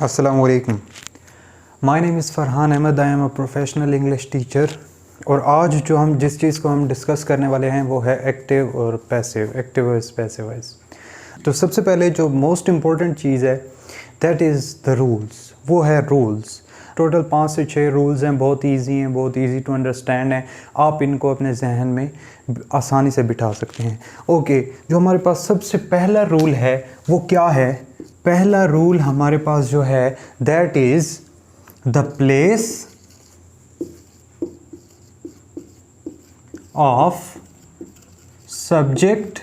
अस्सलामु अलैकुम। My name is Farhan Ahmed. I am a professional English teacher. और आज जिस चीज़ को हम डिस्कस करने वाले हैं वो है एक्टिव और passive, active versus passive voice. तो सबसे पहले जो मोस्ट इम्पॉर्टेंट चीज़ है दैट इज़ द रूल्स, वो है रूल्स। टोटल 5 से 6 रूल्स हैं, बहुत इजी हैं, बहुत इजी टू अंडरस्टैंड हैं। आप इनको अपने जहन में आसानी से बिठा सकते हैं। ओके, जो हमारे पास सबसे पहला रूल है वो क्या है? पहला रूल हमारे पास जो है that is the place of subject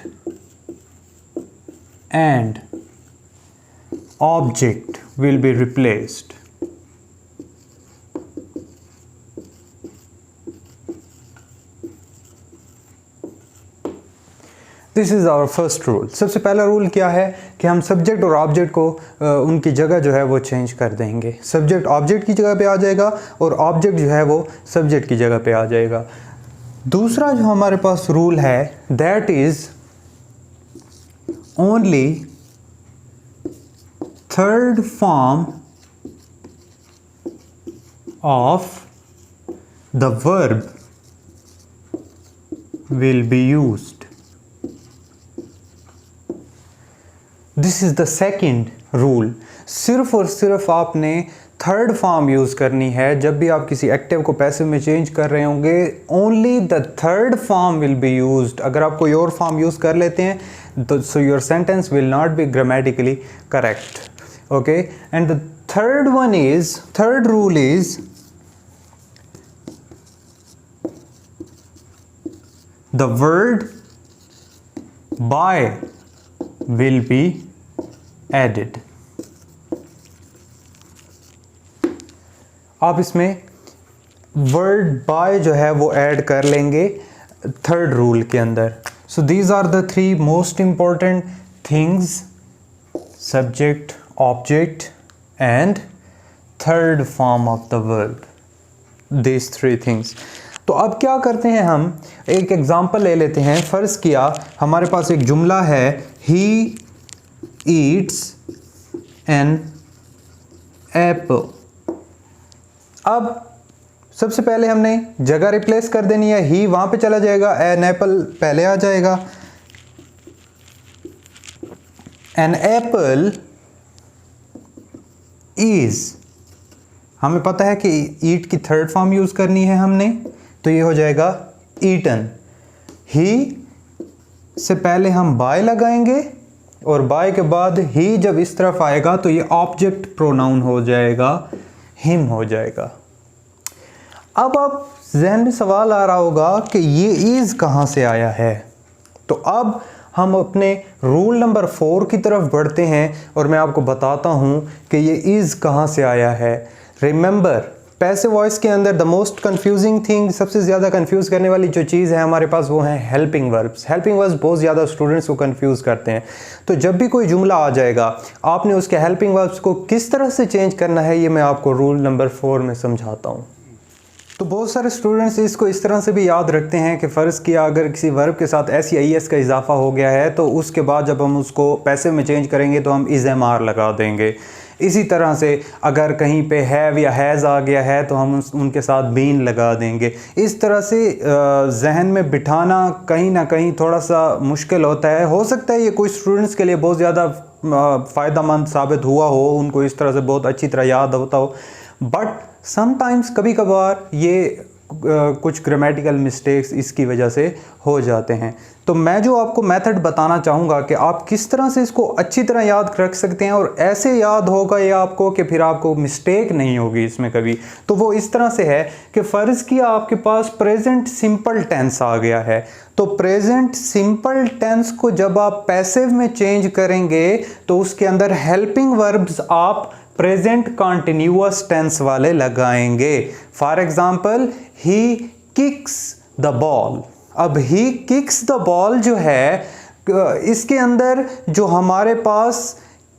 and object will be replaced. This is our first rule. सबसे पहला रूल क्या है कि हम सब्जेक्ट और ऑब्जेक्ट को उनकी जगह जो है वो चेंज कर देंगे। सब्जेक्ट ऑब्जेक्ट की जगह पे आ जाएगा और ऑब्जेक्ट जो है वो सब्जेक्ट की जगह पे आ जाएगा। दूसरा जो हमारे पास रूल है that is only third form of the verb will be used. This is the second rule. सिर्फ और सिर्फ आपने थर्ड फॉर्म यूज़ करनी है जब भी आप किसी एक्टिव को पैसिव में चेंज कर रहे होंगे। Only the third form will be used. अगर आप कोई और फॉर्म यूज़ कर लेते हैं तो so your sentence will not be grammatically correct. Okay, and the third rule is the word by will be added। आप इसमें वर्ड बाय जो है वो ऐड कर लेंगे थर्ड रूल के अंदर। So these are the 3 most important things, subject, object and third form of the verb, these 3 things. तो अब क्या करते हैं, हम एक एग्जांपल ले लेते हैं। फ़र्ज़ किया हमारे पास एक जुमला है ही ईट्स एन एप्पल। अब सबसे पहले हमने जगह रिप्लेस कर देनी है, ही वहाँ पे चला जाएगा, एन एप्पल पहले आ जाएगा। एन एप्पल इज़, हमें पता है कि ईट की थर्ड फॉर्म यूज़ करनी है हमने, तो ये हो जाएगा ईटन। ही से पहले हम बाय लगाएंगे और बाय के बाद ही जब इस तरफ आएगा तो ये ऑब्जेक्ट प्रोनाउन हो जाएगा, हिम हो जाएगा। अब आप ज़हन में सवाल आ रहा होगा कि ये इज़ कहाँ से आया है। तो अब हम अपने रूल नंबर 4 की तरफ बढ़ते हैं और मैं आपको बताता हूँ कि ये इज़ कहाँ से आया है। रिमेंबर, पैसिव वॉइस के अंदर द मोस्ट कंफ्यूजिंग थिंग, सबसे ज़्यादा कंफ्यूज करने वाली जो चीज़ है हमारे पास वो है हेल्पिंग वर्ब्स। हेल्पिंग वर्ब्स बहुत ज़्यादा स्टूडेंट्स को कंफ्यूज करते हैं। तो जब भी कोई जुमला आ जाएगा आपने उसके हेल्पिंग वर्ब्स को किस तरह से चेंज करना है ये मैं आपको रूल नंबर 4 में समझाता हूँ। तो बहुत सारे स्टूडेंट्स इसको इस तरह से भी याद रखते हैं कि फ़र्ज़ किया अगर किसी वर्ब के साथ ऐसी आई का इजाफा हो गया है तो उसके बाद जब हम उसको पैसिव में चेंज करेंगे तो हम इज़ एम आर लगा देंगे। इसी तरह से अगर कहीं पे हैव या हैज़ आ गया है तो हम उनके साथ बीन लगा देंगे। इस तरह से जहन में बिठाना कहीं ना कहीं थोड़ा सा मुश्किल होता है। हो सकता है ये कोई स्टूडेंट्स के लिए बहुत ज़्यादा फ़ायदेमंद साबित हुआ हो, उनको इस तरह से बहुत अच्छी तरह याद होता हो, बट समटाइम्स कभी कभार ये कुछ ग्रामेटिकल मिस्टेक्स इसकी वजह से हो जाते हैं। तो मैं जो आपको मेथड बताना चाहूँगा कि आप किस तरह से इसको अच्छी तरह याद रख सकते हैं और ऐसे याद होगा ये आपको कि फिर आपको मिस्टेक नहीं होगी इसमें कभी। तो वो इस तरह से है कि फ़र्ज़ किया आपके पास प्रेजेंट सिंपल टेंस आ गया है, तो प्रेजेंट सिंपल टेंस को जब आप पैसिव में चेंज करेंगे तो उसके अंदर हेल्पिंग वर्ब्स आप प्रेजेंट कॉन्टिन्यूअस टेंस वाले लगाएंगे। For example he kicks the ball. अब ही किक्स द बॉल जो है इसके अंदर जो हमारे पास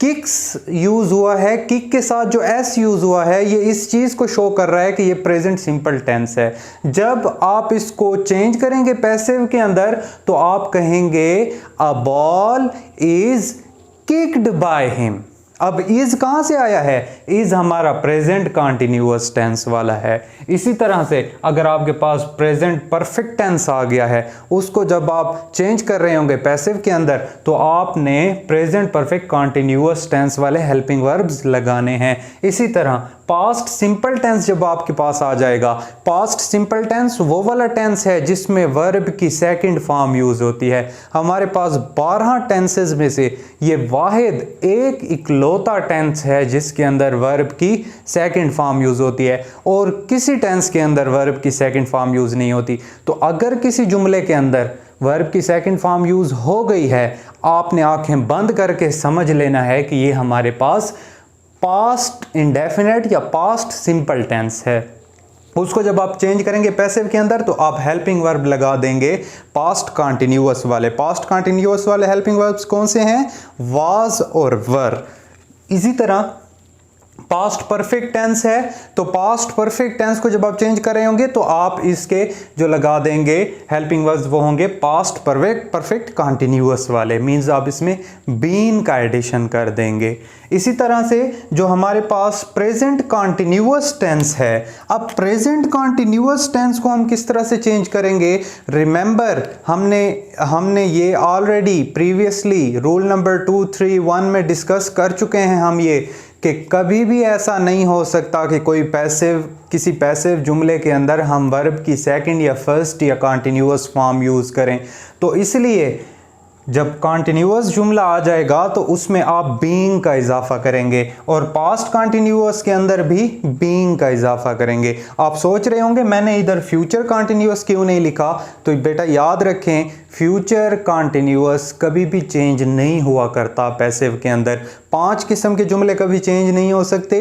किक्स यूज़ हुआ है, किक के साथ जो एस यूज़ हुआ है, ये इस चीज़ को शो कर रहा है कि ये प्रेजेंट सिंपल टेंस है। जब आप इसको चेंज करेंगे पैसिव के अंदर तो आप कहेंगे a ball is kicked by him. अब इज कहां से आया है? इज हमारा प्रेजेंट कंटिन्यूअस टेंस वाला है। इसी तरह से अगर आपके पास प्रेजेंट परफेक्ट टेंस आ गया है, उसको जब आप चेंज कर रहे होंगे पैसिव के अंदर, तो आपने प्रेजेंट परफेक्ट कंटिन्यूअस टेंस वाले हेल्पिंग वर्ब्स लगाने हैं। इसी तरह पास्ट सिंपल टेंस जब आपके पास आ जाएगा, पास्ट सिंपल टेंस वो वाला टेंस है जिसमें वर्ब की सेकंड फॉर्म यूज होती है। हमारे पास 12 टेंसेस में से ये वाहिद एक इकलौता टेंस है जिसके अंदर वर्ब की सेकंड फॉर्म यूज होती है, और किसी टेंस के अंदर वर्ब की सेकंड फॉर्म यूज नहीं होती। तो अगर किसी जुमले के अंदर वर्ब की सेकंड फॉर्म यूज हो गई है, आपने आंखें बंद करके समझ लेना है कि ये हमारे पास पास्ट इंडेफिनेट या पास्ट सिंपल टेंस है। उसको जब आप चेंज करेंगे पैसिव के अंदर, तो आप हेल्पिंग वर्ब लगा देंगे पास्ट कंटिन्यूअस वाले। पास्ट कंटिन्यूअस वाले हेल्पिंग वर्ब्स कौन से हैं? वाज और वर। इसी तरह पास्ट परफेक्ट टेंस है, तो पास्ट परफेक्ट टेंस को जब आप चेंज कर रहे होंगे तो आप इसके जो लगा देंगे हेल्पिंग वर्ब्स वो होंगे पास्ट परफेक्ट कंटिन्यूअस वाले। मींस आप इसमें बीन का एडिशन कर देंगे। इसी तरह से जो हमारे पास प्रेजेंट कंटिन्यूअस टेंस है, अब प्रेजेंट कंटिन्यूअस टेंस को हम किस तरह से चेंज करेंगे? रिमेंबर हमने ये ऑलरेडी प्रीवियसली रूल नंबर 2, 3, 1 में डिस्कस कर चुके हैं हम ये, कि कभी भी ऐसा नहीं हो सकता कि किसी पैसिव जुमले के अंदर हम वर्ब की सेकंड या फर्स्ट या कंटिन्यूअस फॉर्म यूज़ करें। तो इसलिए जब कंटिन्यूअस जुमला आ जाएगा तो उसमें आप बीइंग का इजाफा करेंगे, और पास्ट कंटिन्यूअस के अंदर भी बीइंग का इजाफा करेंगे। आप सोच रहे होंगे मैंने इधर फ्यूचर कंटिन्यूअस क्यों नहीं लिखा? तो बेटा याद रखें, फ्यूचर कंटिन्यूअस कभी भी चेंज नहीं हुआ करता पैसिव के अंदर। 5 किस्म के जुमले कभी चेंज नहीं हो सकते।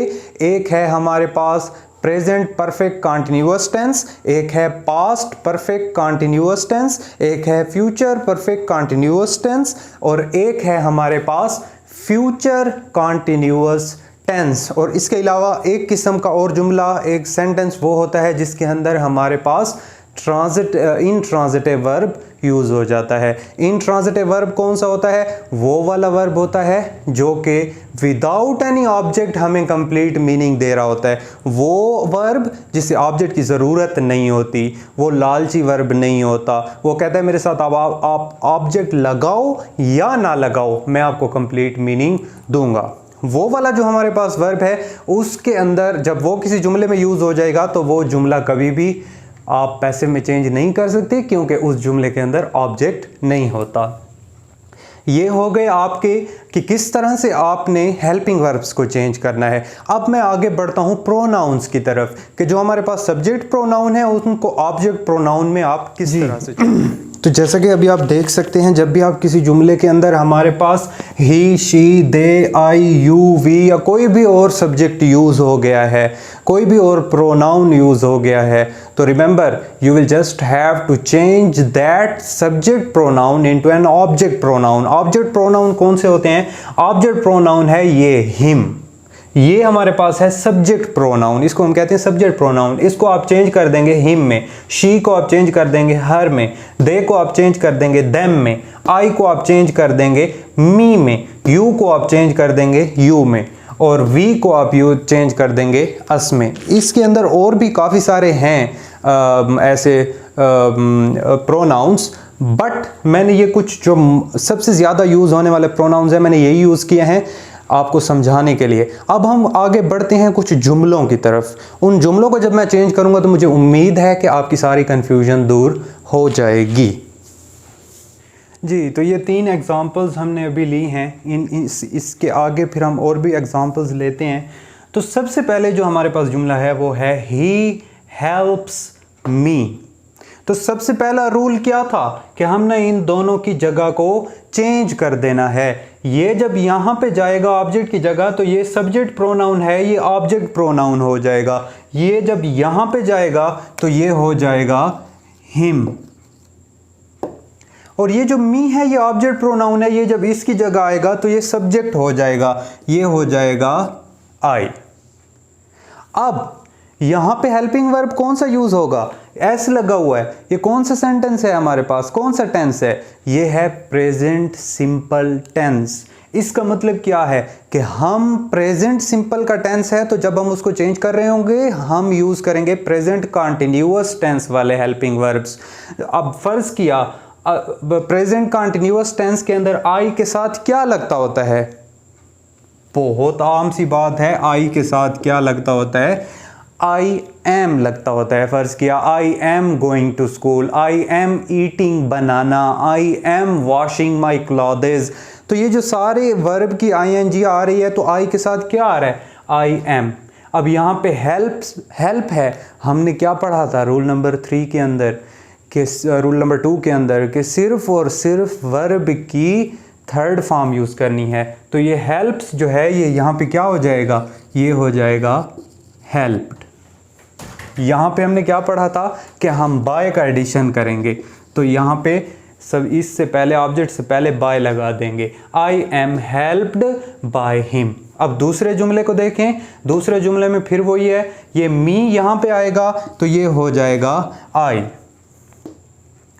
एक है हमारे पास प्रेजेंट परफेक्ट कंटिन्यूअस टेंस, एक है पास्ट परफेक्ट कंटिन्यूअस टेंस, एक है फ्यूचर परफेक्ट कंटिन्यूअस टेंस, और एक है हमारे पास फ्यूचर कंटिन्यूअस टेंस। और इसके अलावा एक किस्म का और जुमला, एक सेंटेंस वो होता है जिसके अंदर हमारे पास इंट्रांजिटिव वर्ब यूज हो जाता है। इंट्रांजिटिव वर्ब कौन सा होता है? वो वाला वर्ब होता है जो कि विदाउट एनी ऑब्जेक्ट हमें कंप्लीट मीनिंग दे रहा होता है। वो वर्ब जिसे ऑब्जेक्ट की ज़रूरत नहीं होती, वो लालची वर्ब नहीं होता। वो कहता है मेरे साथ आप ऑब्जेक्ट लगाओ या ना लगाओ, मैं आपको कंप्लीट मीनिंग दूंगा। वो वाला जो हमारे पास वर्ब है, उसके अंदर जब वो किसी जुमले में यूज़ हो जाएगा तो वो जुमला कभी भी आप पैसिव में चेंज नहीं कर सकते, क्योंकि उस जुमले के अंदर ऑब्जेक्ट नहीं होता। ये हो गए आपके कि किस तरह से आपने हेल्पिंग वर्ब्स को चेंज करना है। अब मैं आगे बढ़ता हूँ प्रोनाउंस की तरफ, कि जो हमारे पास सब्जेक्ट प्रोनाउन है उनको ऑब्जेक्ट प्रोनाउन में आप किस तरह से तो जैसा कि अभी आप देख सकते हैं, जब भी आप किसी जुमले के अंदर हमारे पास he, she, they, I, you, we या कोई भी और सब्जेक्ट यूज़ हो गया है, कोई भी और प्रोनाउन यूज़ हो गया है, तो remember you will just have to change that subject pronoun into an object pronoun. Object pronoun कौन से होते हैं? ऑब्जेक्ट प्रोनाउन है ये हिम, ये हमारे पास है सब्जेक्ट प्रोनाउन, इसको हम कहते हैं सब्जेक्ट प्रोनाउन। इसको आप चेंज कर देंगे हिम में, शी को आप चेंज कर देंगे हर में, दे को आप चेंज कर देंगे देम में, आई को आप चेंज कर देंगे मी में, यू को आप चेंज कर देंगे यू में, और वी को आप यू चेंज कर देंगे अस में। इसके अंदर और भी काफ़ी सारे हैं ऐसे प्रोनाउंस, बट मैंने ये कुछ जो सबसे ज़्यादा यूज़ होने वाले प्रोनाउंस हैं मैंने यही यूज़ किए हैं आपको समझाने के लिए। अब हम आगे बढ़ते हैं कुछ जुमलों की तरफ। उन जुमलों को जब मैं चेंज करूंगा तो मुझे उम्मीद है कि आपकी सारी कन्फ्यूजन दूर हो जाएगी। जी, तो ये 3 एग्जांपल्स हमने अभी ली हैं। इसके आगे फिर हम और भी एग्जांपल्स लेते हैं। तो सबसे पहले जो हमारे पास जुमला है वो है ही हेल्प्स मी। तो सबसे पहला रूल क्या था कि हमने इन दोनों की जगह को चेंज कर देना है। ये जब यहाँ पे जाएगा ऑब्जेक्ट की जगह तो ये सब्जेक्ट प्रोनाउन है, ये ऑब्जेक्ट प्रोनाउन हो जाएगा। ये जब यहाँ पे जाएगा तो ये हो जाएगा हिम, और ये जो मी है ये ऑब्जेक्ट प्रोनाउन है, ये जब इसकी जगह आएगा तो ये सब्जेक्ट हो जाएगा, ये हो जाएगा आई। अब यहां पे हेल्पिंग वर्ब कौन सा यूज होगा, एस लगा हुआ है। ये कौन सा सेंटेंस है हमारे पास, कौन सा टेंस है, ये है प्रेजेंट सिंपल टेंस। इसका मतलब क्या है कि हम प्रेजेंट सिंपल का टेंस है, तो जब हम उसको चेंज कर रहे होंगे हम यूज करेंगे प्रेजेंट कंटिन्यूअस टेंस वाले हेल्पिंग वर्ब्स। अब फर्ज किया प्रेजेंट कंटिन्यूअस टेंस के अंदर आई के साथ क्या लगता होता है, बहुत आम सी बात है, आई के साथ क्या लगता होता है, आई एम लगता होता है। फर्ज किया I am going to school, I am eating banana, I am washing my clothes. तो ये जो सारे वर्ब की आईएनजी आ रही है, तो आई के साथ क्या आ रहा है, आई एम। अब यहाँ पे हेल्प है, हमने क्या पढ़ा था रूल नंबर 3 के अंदर, कि रूल नंबर 2 के अंदर, कि सिर्फ और सिर्फ वर्ब की थर्ड फॉर्म यूज़ करनी है। तो ये हेल्प्स जो है ये यहाँ पे क्या हो जाएगा, ये हो जाएगा हेल्प्ड। यहाँ पे हमने क्या पढ़ा था कि हम बाय का एडिशन करेंगे, तो यहाँ पे सब इससे पहले ऑब्जेक्ट से पहले बाय लगा देंगे, I am helped by him. अब दूसरे जुमले को देखें, दूसरे जुमले में फिर वही है, ये मी यहाँ पे आएगा तो ये हो जाएगा आई।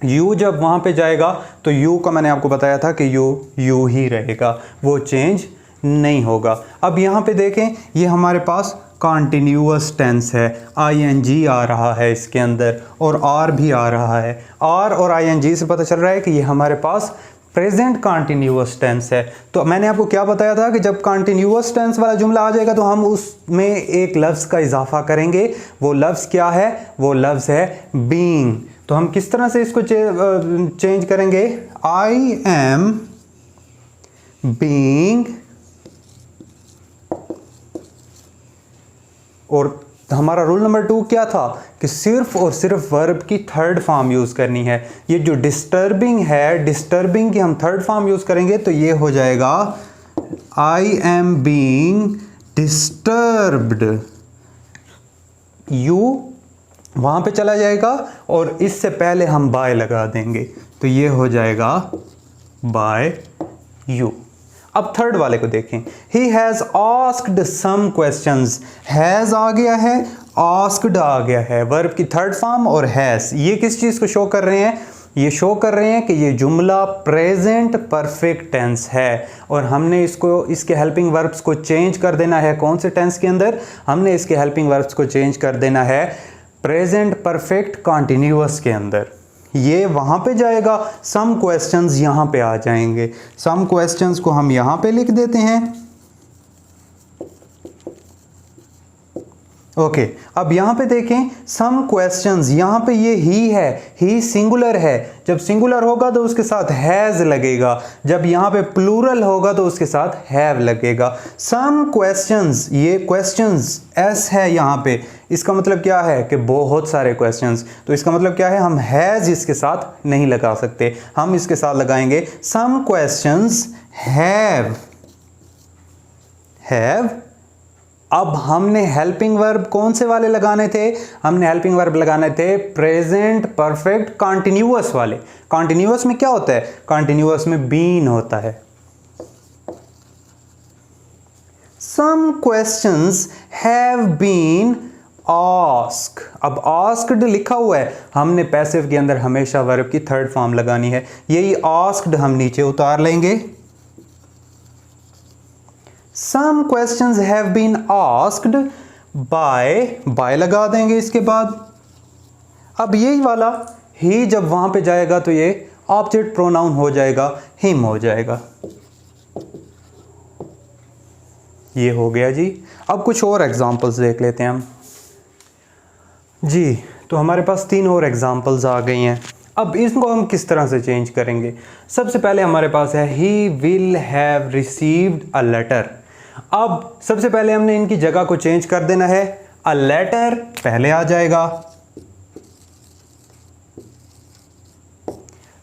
यू जब वहाँ पे जाएगा तो यू का मैंने आपको बताया था कि यू ही रहेगा, वो चेंज नहीं होगा। अब यहाँ पे देखें, ये हमारे पास कॉन्टिन्यूअस टेंस है, आईएनजी आ रहा है इसके अंदर और आर भी आ रहा है। आर और आईएनजी से पता चल रहा है कि ये हमारे पास प्रेजेंट कॉन्टिन्यूअस टेंस है। तो मैंने आपको क्या बताया था कि जब कॉन्टिन्यूअस टेंस वाला जुमला आ जाएगा तो हम उसमें एक लफ्ज़ का इजाफा करेंगे। वो लफ्ज़ क्या है, वो लफ्ज़ है बीइंग। तो हम किस तरह से इसको चेंज करेंगे, आई एम बीइंग, और हमारा रूल नंबर 2 क्या था कि सिर्फ और सिर्फ वर्ब की थर्ड फॉर्म यूज़ करनी है। ये जो डिस्टर्बिंग है, डिस्टर्बिंग की हम थर्ड फॉर्म यूज़ करेंगे तो ये हो जाएगा I am being disturbed. You वहाँ पे चला जाएगा और इससे पहले हम बाय लगा देंगे, तो ये हो जाएगा बाय यू। अब थर्ड वाले को देखें, he has asked some questions. Has आ गया है, आस्क्ड आ गया है, वर्ब की थर्ड फॉर्म और हैज़, ये किस चीज़ को शो कर रहे हैं, ये शो कर रहे हैं कि ये जुमला प्रेजेंट परफेक्ट टेंस है और हमने इसको, इसके हेल्पिंग वर्ब्स को चेंज कर देना है। कौन से टेंस के अंदर, हमने इसके हेल्पिंग वर्ब्स को चेंज कर देना है प्रेजेंट परफेक्ट कॉन्टिन्यूअस के अंदर। ये वहाँ पे जाएगा, सम क्वेश्चंस यहाँ पे आ जाएंगे। सम क्वेश्चंस को हम यहाँ पे लिख देते हैं। ओके, अब यहाँ पे देखें सम क्वेश्चंस, यहाँ पे ये ही है, ही सिंगुलर है। जब सिंगुलर होगा तो उसके साथ हैज़ लगेगा, जब यहाँ पे प्लूरल होगा तो उसके साथ हैव लगेगा। सम क्वेश्चंस, ये क्वेश्चंस एस है यहाँ पे, इसका मतलब क्या है कि बहुत सारे क्वेश्चंस। तो इसका मतलब क्या है, हम हैज़ इसके साथ नहीं लगा सकते, हम इसके साथ लगाएंगे सम क्वेश्चंस हैव। अब हमने हेल्पिंग वर्ब कौन से वाले लगाने थे, हमने हेल्पिंग वर्ब लगाने थे प्रेजेंट परफेक्ट कॉन्टिन्यूअस वाले। कॉन्टिन्यूअस में क्या होता है, कॉन्टिन्यूअस में बीन होता है। Some questions have been ask. अब आस्क्ड लिखा हुआ है, हमने पैसिव के अंदर हमेशा वर्ब की थर्ड फॉर्म लगानी है, यही आस्क्ड हम नीचे उतार लेंगे। Some questions have been asked by लगा देंगे इसके बाद। अब यही वाला ही जब वहां पे जाएगा तो ये ऑब्जेक्ट प्रोनाउन हो जाएगा, हिम हो जाएगा। ये हो गया जी। अब कुछ और एग्जांपल्स देख लेते हैं हम जी। तो हमारे पास 3 और एग्जांपल्स आ गई हैं। अब इसको हम किस तरह से चेंज करेंगे, सबसे पहले हमारे पास है he will have received a letter. अब सबसे पहले हमने इनकी जगह को चेंज कर देना है, अ लेटर पहले आ जाएगा,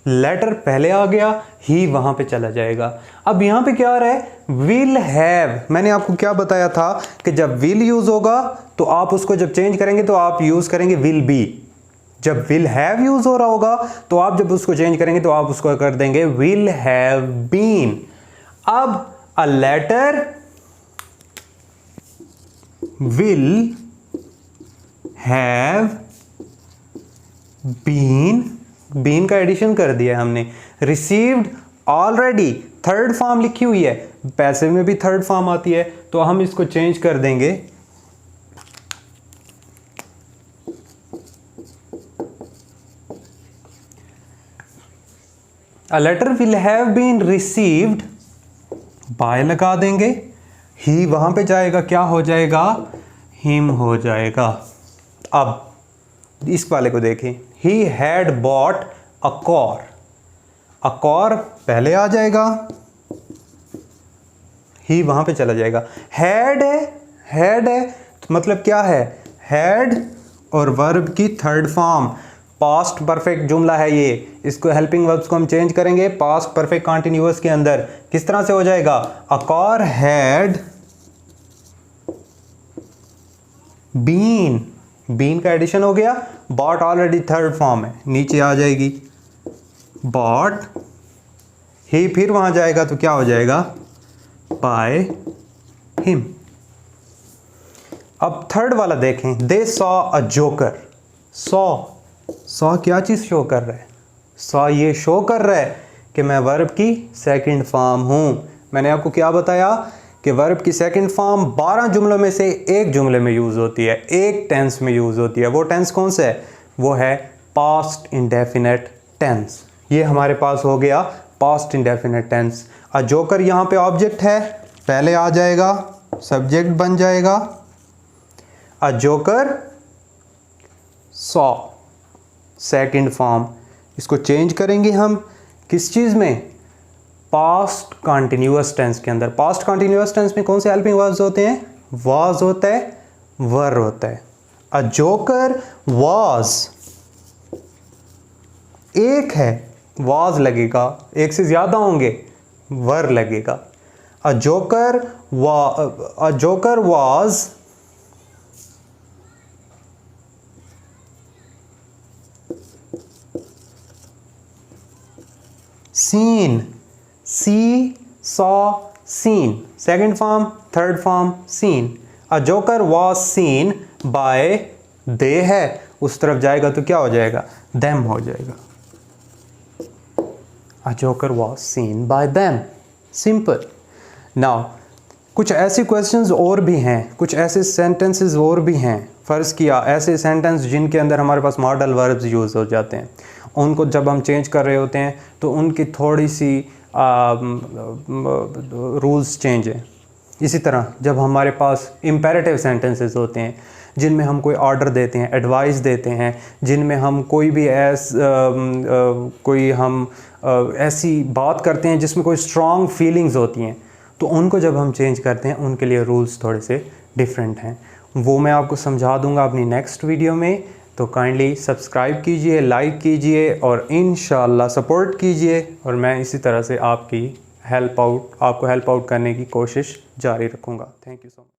लेटर पहले आ गया, ही वहां पे चला जाएगा। अब यहां पे क्या आ रहा है, विल हैव। मैंने आपको क्या बताया था कि जब विल यूज होगा तो आप उसको जब चेंज करेंगे तो आप यूज करेंगे विल बी। जब विल हैव यूज हो रहा होगा तो आप जब उसको चेंज करेंगे तो आप उसको कर देंगे विल हैव बीन। अब a later will have been का एडिशन कर दिया हमने। रिसीव्ड ऑलरेडी थर्ड फॉर्म लिखी हुई है, पैसिव में भी थर्ड फॉर्म आती है, तो हम इसको चेंज कर देंगे। A letter will have been received by लगा देंगे, ही वहां पे जाएगा, क्या हो जाएगा, हिम हो जाएगा। अब इस वाले को देखें, he had bought a car, a car पहले आ जाएगा, ही वहां पे चला जाएगा। had है तो मतलब क्या है, had और वर्ब की थर्ड फॉर्म, पास्ट परफेक्ट जुमला है ये। इसको हेल्पिंग वर्ब्स को हम चेंज करेंगे पास्ट परफेक्ट कॉन्टिन्यूअस के अंदर। किस तरह से हो जाएगा, अ कार हैड बीन का एडिशन हो गया, बॉट ऑलरेडी थर्ड फॉर्म है, नीचे आ जाएगी बॉट, ही फिर वहां जाएगा तो क्या हो जाएगा, बाय हिम। अब थर्ड वाला देखें, they saw a joker. Saw क्या चीज शो कर रहा है, सॉ ये शो कर रहा है कि मैं वर्ब की सेकंड फॉर्म हूं। मैंने आपको क्या बताया कि वर्ब की सेकंड फॉर्म 12 जुमलों में से एक जुमले में यूज होती है, एक टेंस में यूज होती है। वो टेंस कौन सा है, वो है पास्ट इंडेफिनेट टेंस। ये हमारे पास हो गया past indefinite tense. A joker यहां पे ऑब्जेक्ट है, पहले आ जाएगा, सब्जेक्ट बन जाएगा, a joker saw second form. इसको चेंज करेंगे हम किस चीज में, पास्ट कॉन्टिन्यूअस टेंस के अंदर। पास्ट कॉन्टिन्यूअस टेंस में कौन से हेल्पिंग वर्ब्स होते हैं, वाज होता है, वर होता है। अ जोकर वाज, एक है वाज लगेगा, एक से ज्यादा होंगे वर लगेगा। A joker was seen, saw, seen, second form, third form, seen. A joker was seen by, they है, उस तरफ जाएगा तो क्या हो जाएगा, them हो जाएगा। A joker was seen by them. Simple. Now, कुछ ऐसे क्वेश्चंस और भी हैं, कुछ ऐसे सेंटेंसेस और भी हैं। फ़र्ज़ किया ऐसे सेंटेंस जिनके अंदर हमारे पास मॉडल वर्ब्स यूज़ हो जाते हैं, उनको जब हम चेंज कर रहे होते हैं तो उनकी थोड़ी सी रूल्स चेंज है। इसी तरह जब हमारे पास इम्पेरेटिव सेंटेंसेस होते हैं जिनमें हम कोई ऑर्डर देते हैं, एडवाइस देते हैं, जिनमें हम कोई भी ऐसी बात करते हैं जिसमें कोई स्ट्रॉन्ग फीलिंग्स होती हैं, तो उनको जब हम चेंज करते हैं उनके लिए रूल्स थोड़े से डिफरेंट हैं। वो मैं आपको समझा दूंगा अपनी नेक्स्ट वीडियो में। तो काइंडली सब्सक्राइब कीजिए, लाइक कीजिए और इंशाल्लाह सपोर्ट कीजिए, और मैं इसी तरह से आपको हेल्प आउट करने की कोशिश जारी रखूँगा। Thank you so much.